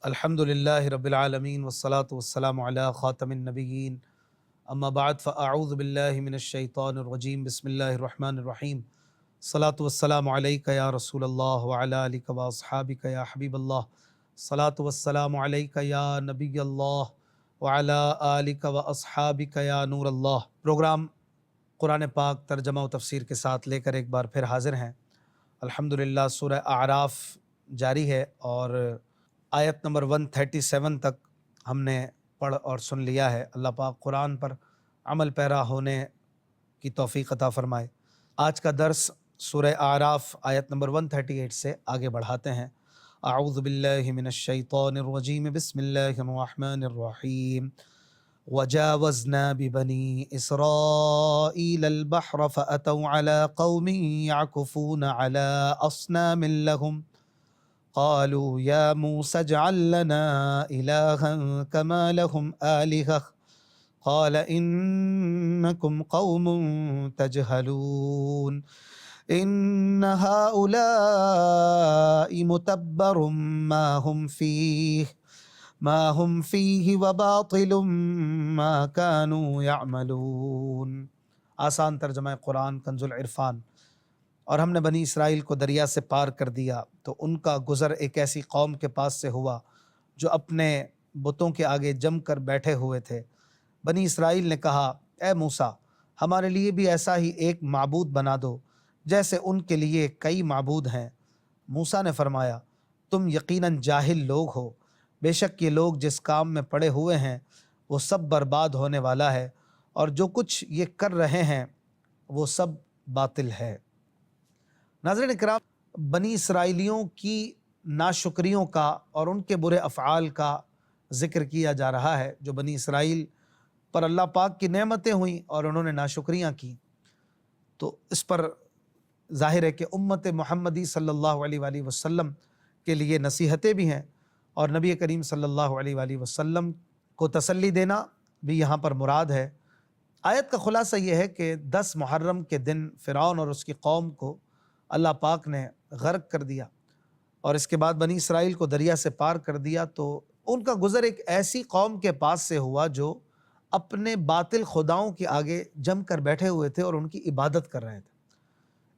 الحمدللہ رب العالمین والصلاة والسلام علی خاتم النبیین اما بعد فاعوذ باللہ من الشیطان الرجیم بسم اللہ الرحمن الرحیم صلاۃ والسلام علیک یا رسول اللہ وعلی آلک واصحابک یا حبیب اللہ صلاۃ والسلام علیک یا نبی اللہ وعلی آلک واصحابک یا نور اللہ۔ پروگرام قرآن پاک ترجمہ و تفسیر کے ساتھ لے کر ایک بار پھر حاضر ہیں۔ الحمدللہ سورہ اعراف جاری ہے اور آیت نمبر 137 تک ہم نے پڑھ اور سن لیا ہے۔ اللہ پاک قرآن پر عمل پیرا ہونے کی توفیق عطا فرمائے۔ آج کا درس سورہ اعراف آیت نمبر 138 سے آگے بڑھاتے ہیں۔ اعوذ باللہ من الشیطان الرجیم بسم اللہ الرحمن الرحیم۔ وجاوزنا ببنی اسرائیل البحر فأتوا على قوم يعكفون على أصنام لهم قالوا يا موسى اجعل لنا إلها كما لهم آلهة قال إنكم قوم تجهلون إن هؤلاء متبر ما هم فيه وباطل ما كانوا يعملون۔ آسان ترجمہ قرآن کنز العرفان۔ اور ہم نے بنی اسرائیل کو دریا سے پار کر دیا تو ان کا گزر ایک ایسی قوم کے پاس سے ہوا جو اپنے بتوں کے آگے جم کر بیٹھے ہوئے تھے۔ بنی اسرائیل نے کہا اے موسیٰ ہمارے لیے بھی ایسا ہی ایک معبود بنا دو جیسے ان کے لیے کئی معبود ہیں۔ موسیٰ نے فرمایا تم یقیناً جاہل لوگ ہو، بے شک یہ لوگ جس کام میں پڑے ہوئے ہیں وہ سب برباد ہونے والا ہے اور جو کچھ یہ کر رہے ہیں وہ سب باطل ہے۔ ناظرین اکرام، بنی اسرائیلیوں کی ناشکریوں کا اور ان کے برے افعال کا ذکر کیا جا رہا ہے۔ جو بنی اسرائیل پر اللہ پاک کی نعمتیں ہوئیں اور انہوں نے ناشکریاں کی تو اس پر ظاہر ہے کہ امت محمدی صلی اللہ علیہ وآلہ وسلم کے لیے نصیحتیں بھی ہیں اور نبی کریم صلی اللہ علیہ وآلہ وسلم کو تسلی دینا بھی یہاں پر مراد ہے۔ آیت کا خلاصہ یہ ہے کہ 10 محرم کے دن فرعون اور اس کی قوم کو اللہ پاک نے غرق کر دیا اور اس کے بعد بنی اسرائیل کو دریا سے پار کر دیا تو ان کا گزر ایک ایسی قوم کے پاس سے ہوا جو اپنے باطل خداؤں کے آگے جم کر بیٹھے ہوئے تھے اور ان کی عبادت کر رہے تھے۔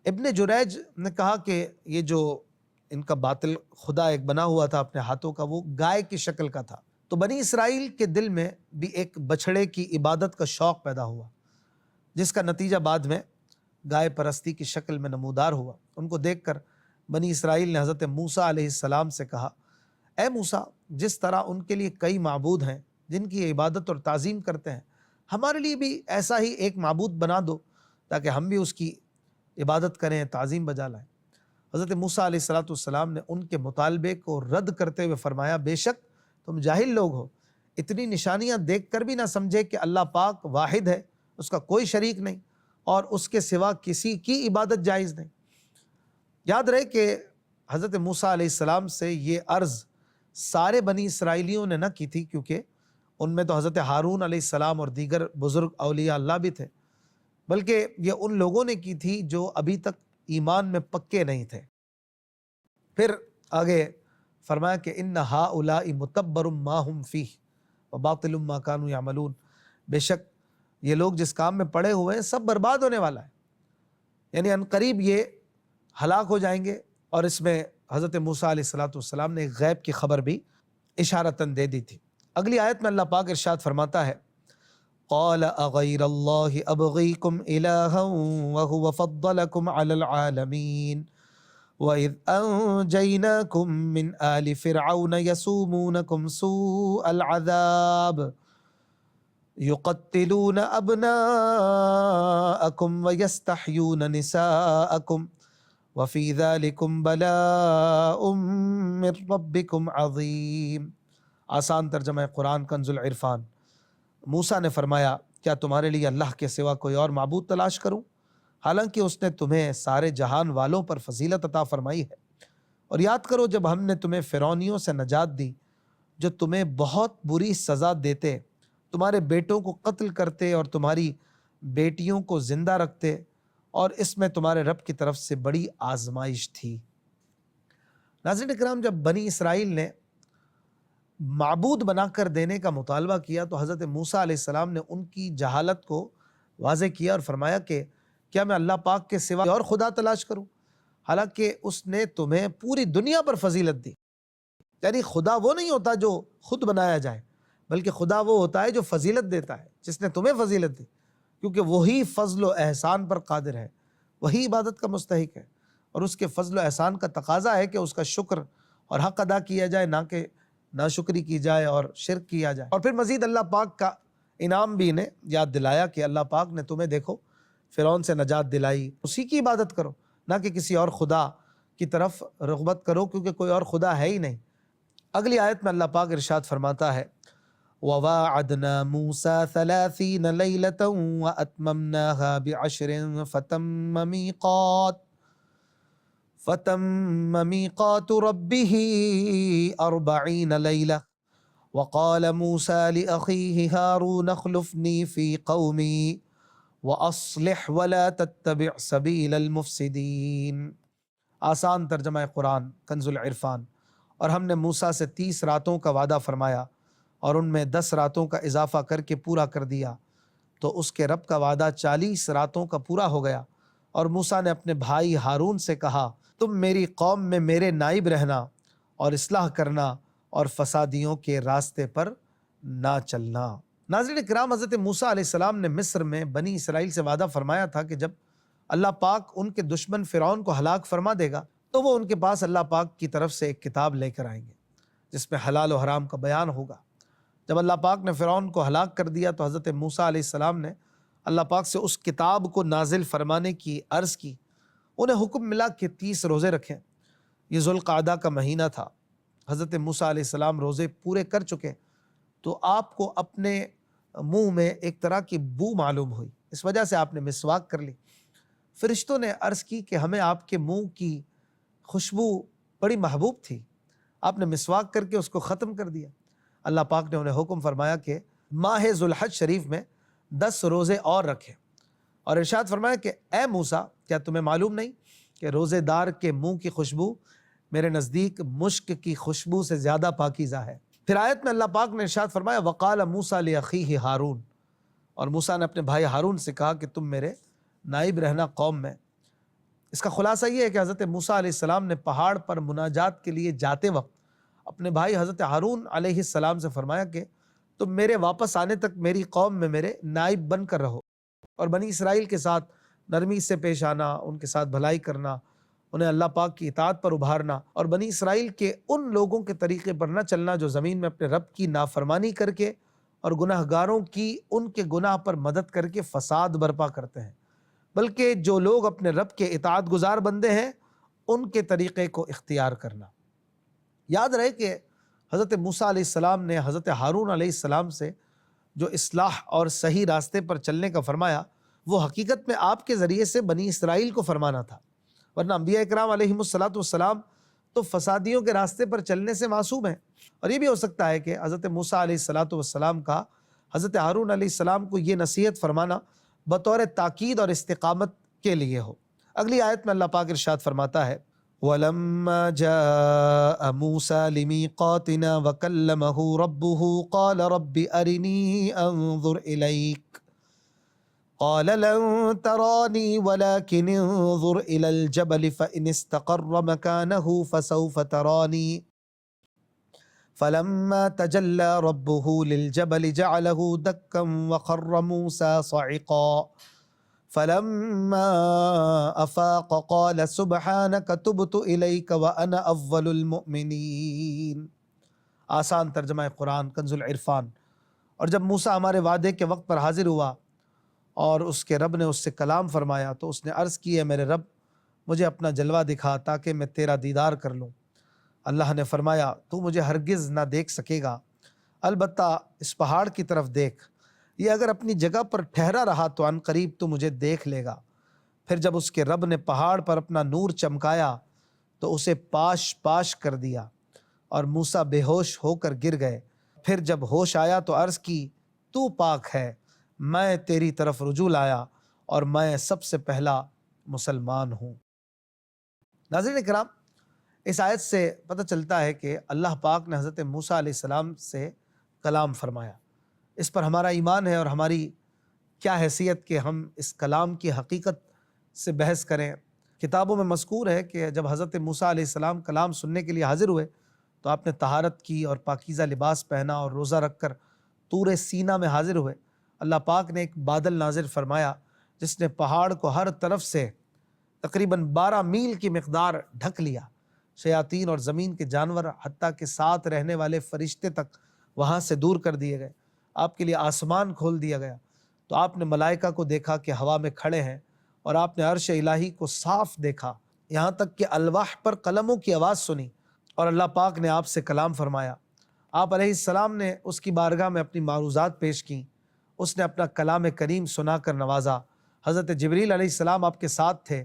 ابن جریج نے کہا کہ یہ جو ان کا باطل خدا ایک بنا ہوا تھا اپنے ہاتھوں کا وہ گائے کی شکل کا تھا، تو بنی اسرائیل کے دل میں بھی ایک بچھڑے کی عبادت کا شوق پیدا ہوا جس کا نتیجہ بعد میں گائے پرستی کی شکل میں نمودار ہوا۔ ان کو دیکھ کر بنی اسرائیل نے حضرت موسیٰ علیہ السلام سے کہا اے موسیٰ جس طرح ان کے لیے کئی معبود ہیں جن کی عبادت اور تعظیم کرتے ہیں، ہمارے لیے بھی ایسا ہی ایک معبود بنا دو تاکہ ہم بھی اس کی عبادت کریں، تعظیم بجا لائیں۔ حضرت موسیٰ علیہ السلام نے ان کے مطالبے کو رد کرتے ہوئے فرمایا بے شک تم جاہل لوگ ہو، اتنی نشانیاں دیکھ کر بھی نہ سمجھے کہ اللہ پاک واحد ہے، اس کا کوئی شریک نہیں اور اس کے سوا کسی کی عبادت جائز نہیں۔ یاد رہے کہ حضرت موسیٰ علیہ السلام سے یہ عرض سارے بنی اسرائیلیوں نے نہ کی تھی، کیونکہ ان میں تو حضرت ہارون علیہ السلام اور دیگر بزرگ اولیاء اللہ بھی تھے، بلکہ یہ ان لوگوں نے کی تھی جو ابھی تک ایمان میں پکے نہیں تھے۔ پھر آگے فرمایا کہ ان ہؤلاء متبر ما هم فیہ وباطل ما كانوا یعملون، بے شک یہ لوگ جس کام میں پڑے ہوئے ہیں سب برباد ہونے والا ہے، یعنی ان قریب یہ ہلاک ہو جائیں گے۔ اور اس میں حضرت موسیٰ علیہ السلام نے ایک غیب کی خبر بھی اشارتاً دے دی تھی۔ اگلی آیت میں اللہ پاک ارشاد فرماتا ہے قال اغیر اللہ ابغیکم الہا وہو فضلکم علی العالمین وَإِذْ أَنْجَيْنَاكُمْ مِنْ آلِ فِرْعَوْنَ يَسُومُونَكُمْ سُوءَ الْعَذَابِ يُقَتِّلُونَ أَبْنَاءَكُمْ وَيَسْتَحْيُونَ نِسَاءَكُمْ وَفِي ذَلِكُمْ بَلَاءٌ مِّن رَبِّكُمْ عَظِيمٌ۔ آسان ترجمہ قرآن کنز العرفان۔ موسیٰ نے فرمایا کیا تمہارے لیے اللہ کے سوا کوئی اور معبود تلاش کروں، حالانکہ اس نے تمہیں سارے جہان والوں پر فضیلت عطا فرمائی ہے۔ اور یاد کرو جب ہم نے تمہیں فرعونیوں سے نجات دی جو تمہیں بہت بری سزا دیتے، تمہارے بیٹوں کو قتل کرتے اور تمہاری بیٹیوں کو زندہ رکھتے، اور اس میں تمہارے رب کی طرف سے بڑی آزمائش تھی۔ ناظرین اکرام، جب بنی اسرائیل نے معبود بنا کر دینے کا مطالبہ کیا تو حضرت موسیٰ علیہ السلام نے ان کی جہالت کو واضح کیا اور فرمایا کہ کیا میں اللہ پاک کے سوا اور خدا تلاش کروں، حالانکہ اس نے تمہیں پوری دنیا پر فضیلت دی۔ یعنی خدا وہ نہیں ہوتا جو خود بنایا جائے، بلکہ خدا وہ ہوتا ہے جو فضیلت دیتا ہے، جس نے تمہیں فضیلت دی، کیونکہ وہی فضل و احسان پر قادر ہے، وہی عبادت کا مستحق ہے، اور اس کے فضل و احسان کا تقاضا ہے کہ اس کا شکر اور حق ادا کیا جائے، نہ کہ ناشکری کی جائے اور شرک کیا جائے۔ اور پھر مزید اللہ پاک کا انعام بھی انہیں یاد دلایا کہ اللہ پاک نے تمہیں دیکھو فرعون سے نجات دلائی، اسی کی عبادت کرو، نہ کہ کسی اور خدا کی طرف رغبت کرو، کیونکہ کوئی اور خدا ہے ہی نہیں۔ اگلی آیت میں اللہ پاک ارشاد فرماتا ہے وَوَاعَدْنَا مُوسَى 30 لَيْلَةً وَأَتْمَمْنَاهَا بِعَشْرٍ فَتَمَّ مِيقَاتُ رَبِّهِ 40 لَيْلَةً وَقَالَ مُوسَى لِأَخِيهِ هَارُونَ اخْلُفْنِي فِي قَوْمِي وَأَصْلِحْ وَلَا تَتَّبِعْ سَبِيلَ الْمُفْسِدِينَ۔ آسان ترجمہ قرآن کنز العرفان۔ اور ہم نے موسیٰ سے 30 راتوں کا وعدہ فرمایا اور ان میں 10 راتوں کا اضافہ کر کے پورا کر دیا، تو اس کے رب کا وعدہ 40 راتوں کا پورا ہو گیا۔ اور موسیٰ نے اپنے بھائی ہارون سے کہا تم میری قوم میں میرے نائب رہنا اور اصلاح کرنا اور فسادیوں کے راستے پر نہ چلنا۔ ناظرین کرام، حضرت موسیٰ علیہ السلام نے مصر میں بنی اسرائیل سے وعدہ فرمایا تھا کہ جب اللہ پاک ان کے دشمن فرعون کو ہلاک فرما دے گا تو وہ ان کے پاس اللہ پاک کی طرف سے ایک کتاب لے کر آئیں گے جس میں حلال و حرام کا بیان ہوگا۔ جب اللہ پاک نے فرعون کو ہلاک کر دیا تو حضرت موسیٰ علیہ السلام نے اللہ پاک سے اس کتاب کو نازل فرمانے کی عرض کی۔ انہیں حکم ملا کہ 30 روزے رکھیں۔ یہ ذوالقعدہ کا مہینہ تھا۔ حضرت موسیٰ علیہ السلام روزے پورے کر چکے تو آپ کو اپنے منہ میں ایک طرح کی بو معلوم ہوئی، اس وجہ سے آپ نے مسواک کر لی۔ فرشتوں نے عرض کی کہ ہمیں آپ کے منہ کی خوشبو بڑی محبوب تھی، آپ نے مسواک کر کے اس کو ختم کر دیا۔ اللہ پاک نے انہیں حکم فرمایا کہ ماہ ذوالحج شریف میں 10 روزے اور رکھیں، اور ارشاد فرمایا کہ اے موسیٰ، کیا تمہیں معلوم نہیں کہ روزے دار کے منہ کی خوشبو میرے نزدیک مشک کی خوشبو سے زیادہ پاکیزہ ہے۔ پھر آیت میں اللہ پاک نے ارشاد فرمایا وقال موسیٰ لأخیہ ہارون، اور موسیٰ نے اپنے بھائی ہارون سے کہا کہ تم میرے نائب رہنا قوم میں۔ اس کا خلاصہ یہ ہے کہ حضرت موسیٰ علیہ السلام نے پہاڑ پر مناجات کے لیے جاتے وقت اپنے بھائی حضرت ہارون علیہ السلام سے فرمایا کہ تم میرے واپس آنے تک میری قوم میں میرے نائب بن کر رہو، اور بنی اسرائیل کے ساتھ نرمی سے پیش آنا، ان کے ساتھ بھلائی کرنا، انہیں اللہ پاک کی اطاعت پر ابھارنا، اور بنی اسرائیل کے ان لوگوں کے طریقے پر نہ چلنا جو زمین میں اپنے رب کی نافرمانی کر کے اور گناہ گاروں کی ان کے گناہ پر مدد کر کے فساد برپا کرتے ہیں، بلکہ جو لوگ اپنے رب کے اطاعت گزار بندے ہیں ان کے طریقے کو اختیار کرنا۔ یاد رہے کہ حضرت موسیٰ علیہ السلام نے حضرت ہارون علیہ السلام سے جو اصلاح اور صحیح راستے پر چلنے کا فرمایا وہ حقیقت میں آپ کے ذریعے سے بنی اسرائیل کو فرمانا تھا، ورنہ انبیاء اکرام علیہم السلام تو فسادیوں کے راستے پر چلنے سے معصوم ہیں۔ اور یہ بھی ہو سکتا ہے کہ حضرت موسیٰ علیہ السلام کا حضرت ہارون علیہ السلام کو یہ نصیحت فرمانا بطور تاکید اور استقامت کے لیے ہو۔ اگلی آیت میں اللہ پاک ارشاد فرماتا ہے وَلَمَّا جَاءَ مُوسَى لِمِيقَاتِنَا وَكَلَّمَهُ رَبُّهُ قَالَ رَبِّ أَرِنِي أَنظُرْ إِلَيْكَ قال لن تراني ولكن انظر إلى الجبل فإن استقر مكانه فسوف تراني فلما تجلى ربه للجبل جعله دكا وخر موسى صعقا فلما أفاق قال سبحانك تبت إليك وأنا أول المؤمنين۔ آسان ترجمہ قرآن کنز العرفان۔ اور جب موسیٰ ہمارے وعدے کے وقت پر حاضر ہوا اور اس کے رب نے اس سے کلام فرمایا تو اس نے عرض کی ہے میرے رب مجھے اپنا جلوہ دکھا تاکہ میں تیرا دیدار کر لوں۔ اللہ نے فرمایا تو مجھے ہرگز نہ دیکھ سکے گا، البتہ اس پہاڑ کی طرف دیکھ، یہ اگر اپنی جگہ پر ٹھہرا رہا تو عن قریب تو مجھے دیکھ لے گا۔ پھر جب اس کے رب نے پہاڑ پر اپنا نور چمکایا تو اسے پاش پاش کر دیا اور موسیٰ بے ہوش ہو کر گر گئے۔ پھر جب ہوش آیا تو عرض کی تو پاک ہے، میں تیری طرف رجوع لایا اور میں سب سے پہلا مسلمان ہوں۔ ناظرین کرام، اس آیت سے پتہ چلتا ہے کہ اللہ پاک نے حضرت موسیٰ علیہ السلام سے کلام فرمایا۔ اس پر ہمارا ایمان ہے اور ہماری کیا حیثیت کہ ہم اس کلام کی حقیقت سے بحث کریں۔ کتابوں میں مذکور ہے کہ جب حضرت موسیٰ علیہ السلام کلام سننے کے لیے حاضر ہوئے تو آپ نے طہارت کی اور پاکیزہ لباس پہنا اور روزہ رکھ کر طور سینا میں حاضر ہوئے۔ اللہ پاک نے ایک بادل نازل فرمایا جس نے پہاڑ کو ہر طرف سے تقریباً 12 میل کی مقدار ڈھک لیا۔ شیاطین اور زمین کے جانور حتیٰ کہ ساتھ رہنے والے فرشتے تک وہاں سے دور کر دیے گئے۔ آپ کے لیے آسمان کھول دیا گیا تو آپ نے ملائکہ کو دیکھا کہ ہوا میں کھڑے ہیں، اور آپ نے عرش الہی کو صاف دیکھا، یہاں تک کہ الواح پر قلموں کی آواز سنی، اور اللہ پاک نے آپ سے کلام فرمایا۔ آپ علیہ السلام نے اس کی بارگاہ میں اپنی معروضات پیش کیں، اس نے اپنا کلام کریم سنا کر نوازا۔ حضرت جبریل علیہ السلام آپ کے ساتھ تھے،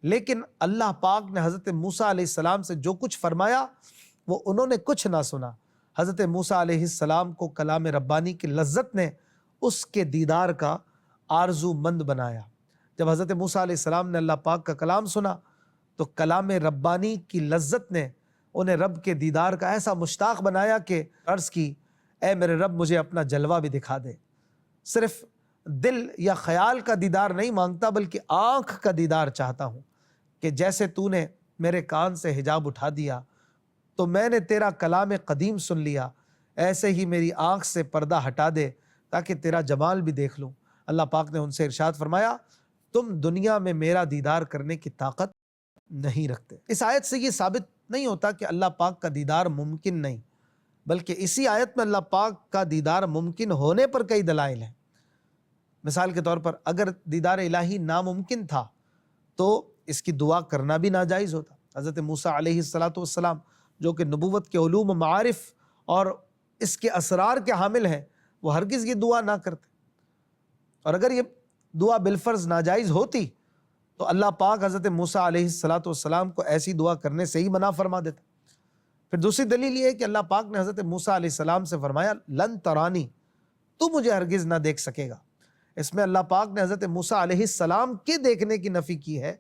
لیکن اللہ پاک نے حضرت موسیٰ علیہ السلام سے جو کچھ فرمایا وہ انہوں نے کچھ نہ سنا۔ حضرت موسیٰ علیہ السلام کو کلام ربانی کی لذت نے اس کے دیدار کا آرزو مند بنایا۔ جب حضرت موسیٰ علیہ السلام نے اللہ پاک کا کلام سنا تو کلام ربانی کی لذت نے انہیں رب کے دیدار کا ایسا مشتاق بنایا کہ عرض کی، اے میرے رب مجھے اپنا جلوہ بھی دکھا دے۔ صرف دل یا خیال کا دیدار نہیں مانگتا بلکہ آنکھ کا دیدار چاہتا ہوں، کہ جیسے تو نے میرے کان سے حجاب اٹھا دیا تو میں نے تیرا کلام قدیم سن لیا، ایسے ہی میری آنکھ سے پردہ ہٹا دے تاکہ تیرا جمال بھی دیکھ لوں۔ اللہ پاک نے ان سے ارشاد فرمایا، تم دنیا میں میرا دیدار کرنے کی طاقت نہیں رکھتے۔ اس آیت سے یہ ثابت نہیں ہوتا کہ اللہ پاک کا دیدار ممکن نہیں، بلکہ اسی آیت میں اللہ پاک کا دیدار ممکن ہونے پر کئی دلائل ہیں۔ مثال کے طور پر اگر دیدار الہی ناممکن تھا تو اس کی دعا کرنا بھی ناجائز ہوتا۔ حضرت موسیٰ علیہ السلام جو کہ نبوت کے علوم و معارف اور اس کے اسرار کے حامل ہیں، وہ ہرگز یہ دعا نہ کرتے، اور اگر یہ دعا بالفرض ناجائز ہوتی تو اللہ پاک حضرت موسیٰ علیہ السلام کو ایسی دعا کرنے سے ہی منع فرما دیتا۔ پھر دوسری دلیل یہ ہے کہ اللہ پاک نے حضرت موسیٰ علیہ السلام سے فرمایا، لن ترانی، تو مجھے ہرگز نہ دیکھ سکے گا۔ اس میں اللہ پاک نے حضرت موسیٰ علیہ السلام کے دیکھنے کی نفی کی ہے،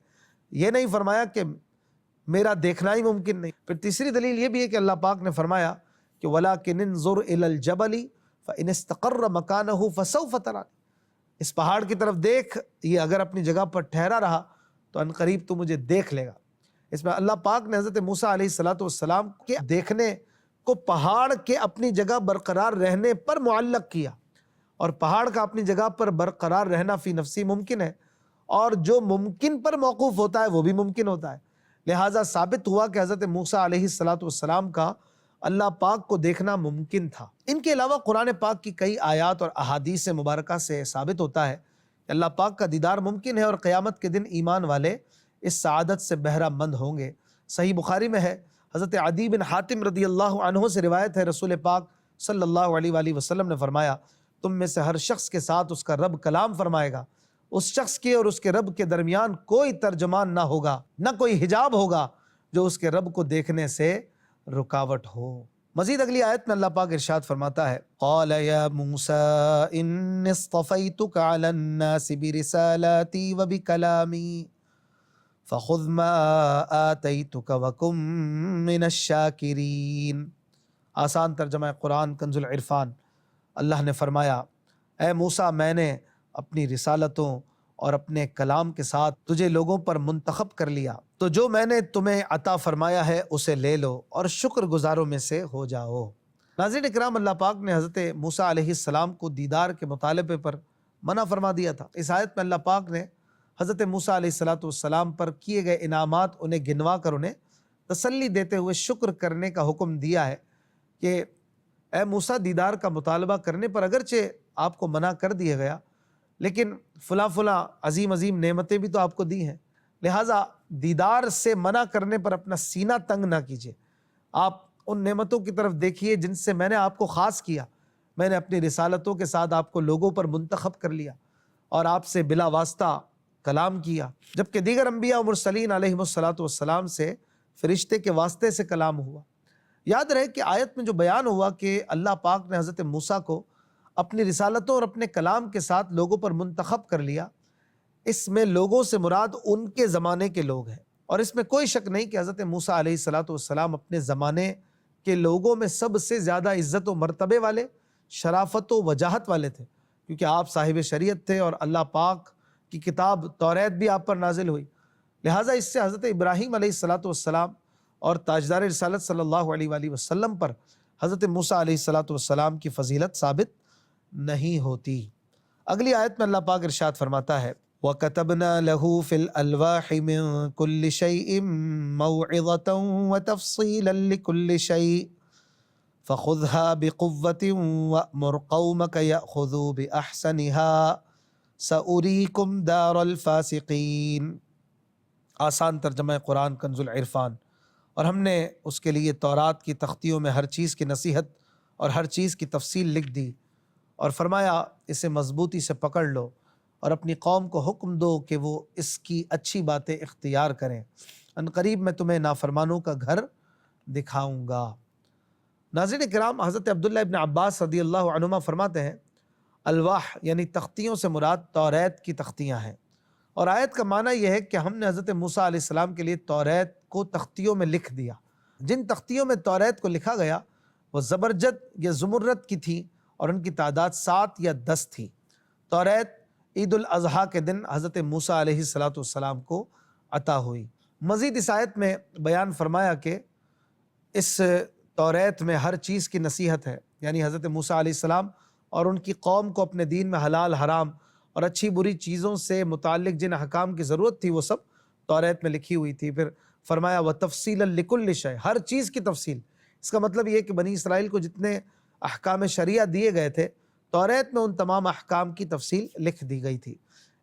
یہ نہیں فرمایا کہ میرا دیکھنا ہی ممکن نہیں۔ پھر تیسری دلیل یہ بھی ہے کہ اللہ پاک نے فرمایا کہ وَلَٰكِنِ انظُرْ إِلَى الْجَبَلِ فَإِنِ اسْتَقَرَّ مَكَانَهُ فَسَوْفَ تَرَانِي، اس پہاڑ کی طرف دیکھ، یہ اگر اپنی جگہ پر ٹھہرا رہا تو عنقریب تو مجھے دیکھ لے گا۔ اس میں اللہ پاک نے حضرت موسیٰ علیہ السلام کے دیکھنے کو پہاڑ کے اپنی جگہ برقرار رہنے پر معلق کیا، اور پہاڑ کا اپنی جگہ پر برقرار رہنا فی نفسی ممکن ہے، اور جو ممکن پر موقوف ہوتا ہے وہ بھی ممکن ہوتا ہے۔ لہٰذا ثابت ہوا کہ حضرت موسیٰ علیہ السلام کا اللہ پاک کو دیکھنا ممکن تھا۔ ان کے علاوہ قرآن پاک کی کئی آیات اور احادیث مبارکہ سے ثابت ہوتا ہے کہ اللہ پاک کا دیدار ممکن ہے، اور قیامت کے دن ایمان والے اس سعادت سے بہرہ مند ہوں گے۔ صحیح بخاری میں ہے، حضرت عدی بن حاتم رضی اللہ عنہ سے روایت ہے، رسول پاک صلی اللہ علیہ وآلہ وسلم نے فرمایا، تم میں سے ہر شخص کے ساتھ اس کا رب کلام فرمائے گا، اس شخص کے اور اس کے رب کے درمیان کوئی ترجمان نہ ہوگا، نہ کوئی حجاب ہوگا جو اس کے رب کو دیکھنے سے رکاوٹ ہو۔ مزید اگلی آیت میں اللہ پاک ارشاد فرماتا ہے، قال یا موسیٰ انی اصطفیتک علی الناس برسالاتی وبکلامی فخذ ما آتیتک وکن من الشاکرین۔ آسان ترجمہ قرآن کنز العرفان۔ اللہ نے فرمایا، اے موسیٰ، میں نے اپنی رسالتوں اور اپنے کلام کے ساتھ تجھے لوگوں پر منتخب کر لیا، تو جو میں نے تمہیں عطا فرمایا ہے اسے لے لو اور شکر گزاروں میں سے ہو جاؤ۔ ناظرین اکرام، اللہ پاک نے حضرت موسیٰ علیہ السلام کو دیدار کے مطالبے پر منع فرما دیا تھا۔ اس آیت میں اللہ پاک نے حضرت موسیٰ علیہ السلام پر کیے گئے انعامات انہیں گنوا کر انہیں تسلی دیتے ہوئے شکر کرنے کا حکم دیا ہے کہ اے موسیٰ، دیدار کا مطالبہ کرنے پر اگرچہ آپ کو منع کر دیا گیا، لیکن فلاں عظیم نعمتیں بھی تو آپ کو دی ہیں، لہٰذا دیدار سے منع کرنے پر اپنا سینہ تنگ نہ کیجیے۔ آپ ان نعمتوں کی طرف دیکھیے جن سے میں نے آپ کو خاص کیا۔ میں نے اپنی رسالتوں کے ساتھ آپ کو لوگوں پر منتخب کر لیا اور آپ سے بلا واسطہ کلام کیا، جبکہ دیگر انبیاء و مرسلین علیہم السلام سے فرشتے کے واسطے سے کلام ہوا۔ یاد رہے کہ آیت میں جو بیان ہوا کہ اللہ پاک نے حضرت موسیٰ کو اپنی رسالتوں اور اپنے کلام کے ساتھ لوگوں پر منتخب کر لیا، اس میں لوگوں سے مراد ان کے زمانے کے لوگ ہیں، اور اس میں کوئی شک نہیں کہ حضرت موسیٰ علیہ الصلاۃ والسلام اپنے زمانے کے لوگوں میں سب سے زیادہ عزت و مرتبے والے، شرافت و وجاہت والے تھے، کیونکہ آپ صاحب شریعت تھے اور اللہ پاک کی کتاب توریت بھی آپ پر نازل ہوئی۔ لہٰذا اس سے حضرت ابراہیم علیہ الصلاۃ والسلام اور تاجدار رسالت صلی اللہ علیہ وآلہ وسلم پر حضرت موسیٰ علیہ الصلاۃ والسلام کی فضیلت ثابت نہیں ہوتی۔ اگلی آیت میں اللہ پاک ارشاد فرماتا ہے وَكَتَبْنَا لَهُ فِي الْأَلْوَاحِ مِن كُلِّ شَيْءٍ مَوْعِظَةً وَتَفْصِيلًا لِكُلِّ شَيْءٍ فَخُذْهَا بِقُوَّةٍ وَأْمُرْ قَوْمَكَ يَأْخُذُوا بِأَحْسَنِهَا سَأُرِيكُمْ دَارَ الْفَاسِقِينَ۔ آسان ترجمہ قرآن کنز العرفان۔ اور ہم نے اس کے لیے تورات کی تختیوں میں ہر چیز کی نصیحت اور ہر چیز کی تفصیل لکھ دی، اور فرمایا اسے مضبوطی سے پکڑ لو اور اپنی قوم کو حکم دو کہ وہ اس کی اچھی باتیں اختیار کریں، ان قریب میں تمہیں نافرمانوں کا گھر دکھاؤں گا۔ ناظرین کرام، حضرت عبداللہ ابن عباس رضی اللہ عنہما فرماتے ہیں الواح یعنی تختیوں سے مراد توریت کی تختیاں ہیں، اور آیت کا معنی یہ ہے کہ ہم نے حضرت موسیٰ علیہ السلام کے لیے توریت کو تختیوں میں لکھ دیا۔ جن تختیوں میں توریت کو لکھا گیا وہ زبرجد یا زمرد کی تھی، اور ان کی تعداد 7 یا 10 تھی۔ توریت عید الاضحیٰ کے دن حضرت موسیٰ علیہ السلام کو عطا ہوئی۔ مزید اس آیت میں بیان فرمایا کہ اس توریت میں ہر چیز کی نصیحت ہے، یعنی حضرت موسیٰ علیہ السلام اور ان کی قوم کو اپنے دین میں حلال حرام اور اچھی بری چیزوں سے متعلق جن احکام کی ضرورت تھی وہ سب توریت میں لکھی ہوئی تھی۔ پھر فرمایا وَتَفْصِيلًا لِكُلِّ شَيْءٍ، ہر چیز کی تفصیل۔ اس کا مطلب یہ کہ بنی اسرائیل کو جتنے احکام شریعہ دیے گئے تھے توریت میں ان تمام احکام کی تفصیل لکھ دی گئی تھی۔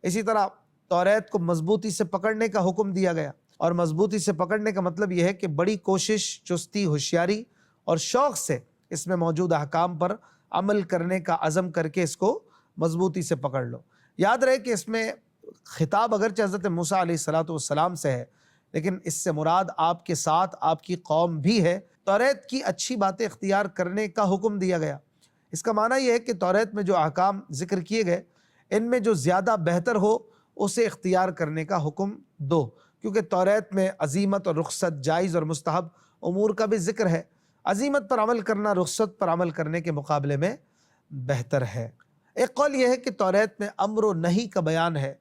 اسی طرح توریت کو مضبوطی سے پکڑنے کا حکم دیا گیا، اور مضبوطی سے پکڑنے کا مطلب یہ ہے کہ بڑی کوشش، چستی، ہوشیاری اور شوق سے اس میں موجود احکام پر عمل کرنے کا عزم کر کے اس کو مضبوطی سے پکڑ لو۔ یاد رہے کہ اس میں خطاب اگرچہ حضرت موسیٰ علیہ السلام سے ہے، لیکن اس سے مراد آپ کے ساتھ آپ کی قوم بھی ہے۔ توریت کی اچھی باتیں اختیار کرنے کا حکم دیا گیا۔ اس کا معنی یہ ہے کہ توریت میں جو احکام ذکر کیے گئے ان میں جو زیادہ بہتر ہو اسے اختیار کرنے کا حکم دو، کیونکہ توریت میں عزیمت اور رخصت، جائز اور مستحب امور کا بھی ذکر ہے۔ عزیمت پر عمل کرنا رخصت پر عمل کرنے کے مقابلے میں بہتر ہے۔ ایک قول یہ ہے کہ توریت میں امر و نہی کا بیان ہے،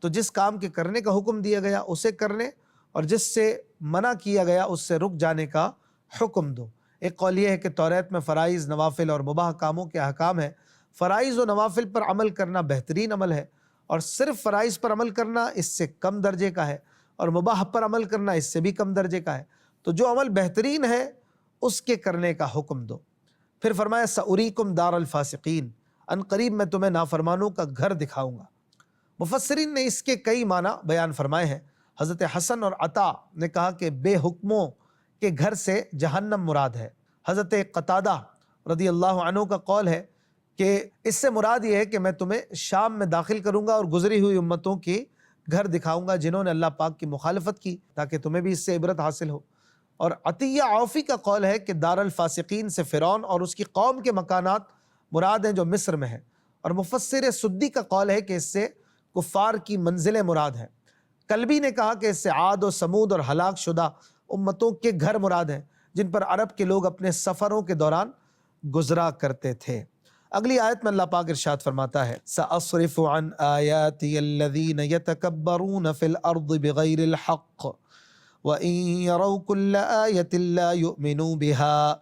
تو جس کام کے کرنے کا حکم دیا گیا اسے کرنے، اور جس سے منع کیا گیا اس سے رک جانے کا حکم دو۔ ایک قول یہ ہے کہ توریت میں فرائض، نوافل اور مباح کاموں کے احکام ہیں۔ فرائض و نوافل پر عمل کرنا بہترین عمل ہے، اور صرف فرائض پر عمل کرنا اس سے کم درجے کا ہے، اور مباح پر عمل کرنا اس سے بھی کم درجے کا ہے۔ تو جو عمل بہترین ہے اس کے کرنے کا حکم دو۔ پھر فرمایا سأریکم دار الفاسقین، ان قریب میں تمہیں نافرمانوں کا گھر دکھاؤں گا۔ مفسرین نے اس کے کئی معنی بیان فرمائے ہیں۔ حضرت حسن اور عطا نے کہا کہ بے حکموں کے گھر سے جہنم مراد ہے۔ حضرت قتادہ رضی اللہ عنہ کا قول ہے کہ اس سے مراد یہ ہے کہ میں تمہیں شام میں داخل کروں گا اور گزری ہوئی امتوں کی گھر دکھاؤں گا جنہوں نے اللہ پاک کی مخالفت کی، تاکہ تمہیں بھی اس سے عبرت حاصل ہو۔ اور عطیہ عوفی کا قول ہے کہ دار الفاسقین سے فرعون اور اس کی قوم کے مکانات مراد ہیں جو مصر میں ہیں، اور مفسر سدی کا قول ہے کہ اس سے کفار کی منزلیں مراد ہیں۔ کلبی نے کہا کہ اس سے عاد و سمود اور ہلاک شدہ امتوں کے گھر مراد ہیں جن پر عرب کے لوگ اپنے سفروں کے دوران گزرا کرتے تھے۔ اگلی آیت میں اللہ پاک ارشاد فرماتا ہے سأصرف عن آیاتی الذین یتکبرون فی الارض بغیر الحق وَإِن يَرَوْا كُلَّ آيَةٍ لَا يُؤْمِنُوا بِهَا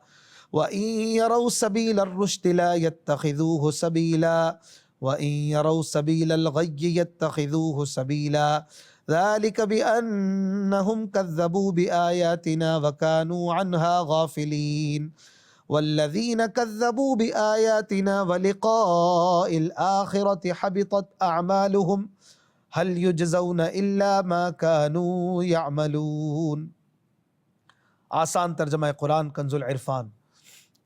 وَإِن يَرَوْا سَبِيلَ الرُّشْدِ لَا يَتَّخِذُوهُ سَبِيلًا وَإِن يَرَوْا سَبِيلَ الْغَيِّ يَتَّخِذُوهُ سَبِيلًا ذَلِكَ بِأَنَّهُمْ كَذَّبُوا بِآيَاتِنَا وَكَانُوا عَنْهَا غَافِلِينَ وَالَّذِينَ كَذَّبُوا بِآيَاتِنَا وَلِقَاءِ الْآخِرَةِ حَبِطَتْ أَعْمَالُهُمْ هل يجزون الا ما كانوا يعملون۔ آسان ترجمہ قرآن کنز العرفان۔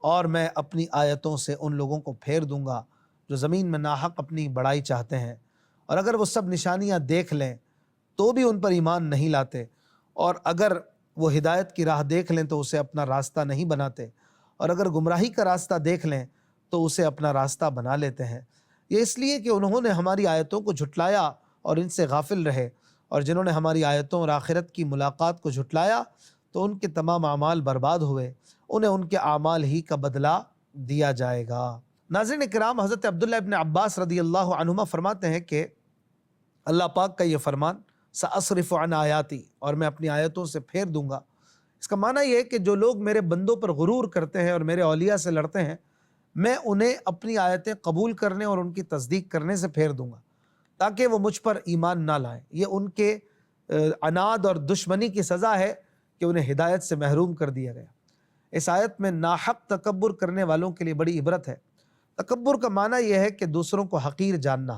اور میں اپنی آیتوں سے ان لوگوں کو پھیر دوں گا جو زمین میں ناحق اپنی بڑائی چاہتے ہیں، اور اگر وہ سب نشانیاں دیکھ لیں تو بھی ان پر ایمان نہیں لاتے، اور اگر وہ ہدایت کی راہ دیکھ لیں تو اسے اپنا راستہ نہیں بناتے، اور اگر گمراہی کا راستہ دیکھ لیں تو اسے اپنا راستہ بنا لیتے ہیں۔ یہ اس لیے کہ انہوں نے ہماری آیتوں کو جھٹلایا اور ان سے غافل رہے، اور جنہوں نے ہماری آیتوں اور آخرت کی ملاقات کو جھٹلایا تو ان کے تمام اعمال برباد ہوئے، انہیں ان کے اعمال ہی کا بدلہ دیا جائے گا۔ ناظرین کرام، حضرت عبداللہ ابن عباس رضی اللہ عنہما فرماتے ہیں کہ اللہ پاک کا یہ فرمان سأصرف عن آیاتی، اور میں اپنی آیتوں سے پھیر دوں گا، اس کا معنی یہ ہے کہ جو لوگ میرے بندوں پر غرور کرتے ہیں اور میرے اولیاء سے لڑتے ہیں، میں انہیں اپنی آیتیں قبول کرنے اور ان کی تصدیق کرنے سے پھیر دوں گا تاکہ وہ مجھ پر ایمان نہ لائیں۔ یہ ان کے عناد اور دشمنی کی سزا ہے کہ انہیں ہدایت سے محروم کر دیا گیا۔ اس آیت میں ناحق تکبر کرنے والوں کے لیے بڑی عبرت ہے۔ تکبر کا معنی یہ ہے کہ دوسروں کو حقیر جاننا۔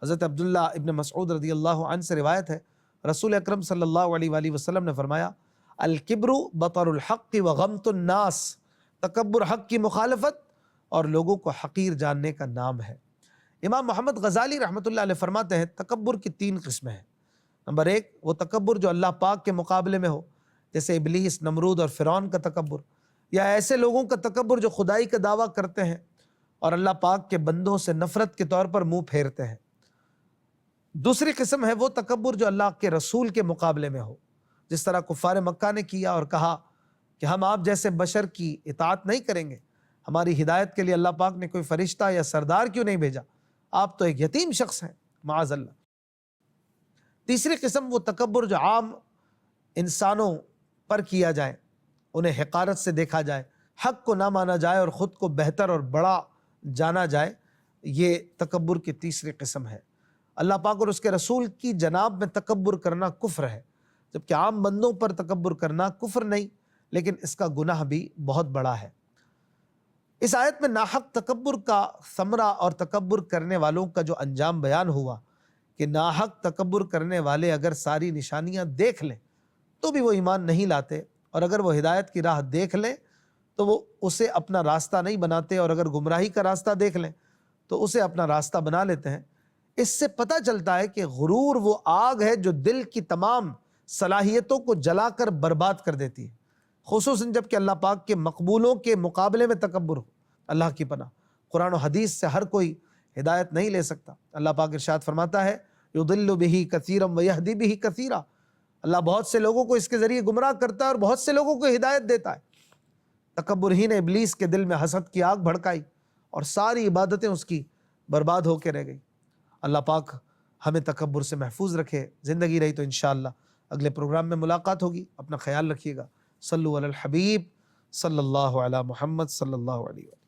حضرت عبداللہ ابن مسعود رضی اللہ عنہ سے روایت ہے، رسول اکرم صلی اللہ علیہ وآلہ وسلم نے فرمایا الکبر بطر الحق وغمط الناس، تکبر حق کی مخالفت اور لوگوں کو حقیر جاننے کا نام ہے۔ امام محمد غزالی رحمۃ اللہ علیہ فرماتے ہیں تکبر کی 3 قسمیں ہیں۔ نمبر 1، وہ تکبر جو اللہ پاک کے مقابلے میں ہو، جیسے ابلیس، نمرود اور فرعون کا تکبر، یا ایسے لوگوں کا تکبر جو خدائی کا دعویٰ کرتے ہیں اور اللہ پاک کے بندوں سے نفرت کے طور پر منہ پھیرتے ہیں۔ دوسری قسم ہے وہ تکبر جو اللہ کے رسول کے مقابلے میں ہو، جس طرح کفار مکہ نے کیا اور کہا کہ ہم آپ جیسے بشر کی اطاعت نہیں کریں گے، ہماری ہدایت کے لیے اللہ پاک نے کوئی فرشتہ یا سردار کیوں نہیں بھیجا، آپ تو ایک یتیم شخص ہیں معاذ اللہ۔ تیسری قسم وہ تکبر جو عام انسانوں پر کیا جائے، انہیں حقارت سے دیکھا جائے، حق کو نہ مانا جائے اور خود کو بہتر اور بڑا جانا جائے، یہ تکبر کی تیسری قسم ہے۔ اللہ پاک اور اس کے رسول کی جناب میں تکبر کرنا کفر ہے، جبکہ عام بندوں پر تکبر کرنا کفر نہیں، لیکن اس کا گناہ بھی بہت بڑا ہے۔ اس آیت میں ناحق تکبر کا ثمرہ اور تکبر کرنے والوں کا جو انجام بیان ہوا کہ ناحق تکبر کرنے والے اگر ساری نشانیاں دیکھ لیں تو بھی وہ ایمان نہیں لاتے، اور اگر وہ ہدایت کی راہ دیکھ لیں تو وہ اسے اپنا راستہ نہیں بناتے، اور اگر گمراہی کا راستہ دیکھ لیں تو اسے اپنا راستہ بنا لیتے ہیں۔ اس سے پتہ چلتا ہے کہ غرور وہ آگ ہے جو دل کی تمام صلاحیتوں کو جلا کر برباد کر دیتی ہے، خصوصاً جب کہ اللہ پاک کے مقبولوں کے مقابلے میں تکبر ہو۔ اللہ کی پناہ، قرآن و حدیث سے ہر کوئی ہدایت نہیں لے سکتا۔ اللہ پاک ارشاد فرماتا ہے یضل بہ کثیرا ویہدی بہ کثیرا، اللہ بہت سے لوگوں کو اس کے ذریعے گمراہ کرتا ہے اور بہت سے لوگوں کو ہدایت دیتا ہے۔ تکبر ہی نے ابلیس کے دل میں حسد کی آگ بھڑکائی اور ساری عبادتیں اس کی برباد ہو کے رہ گئی۔ اللہ پاک ہمیں تکبر سے محفوظ رکھے۔ زندگی رہی تو انشاءاللہ اگلے پروگرام میں ملاقات ہوگی۔ اپنا خیال رکھیے گا۔ صلو علی الحبیب صلی اللہ علی محمد صلی اللہ علیہ وسلم۔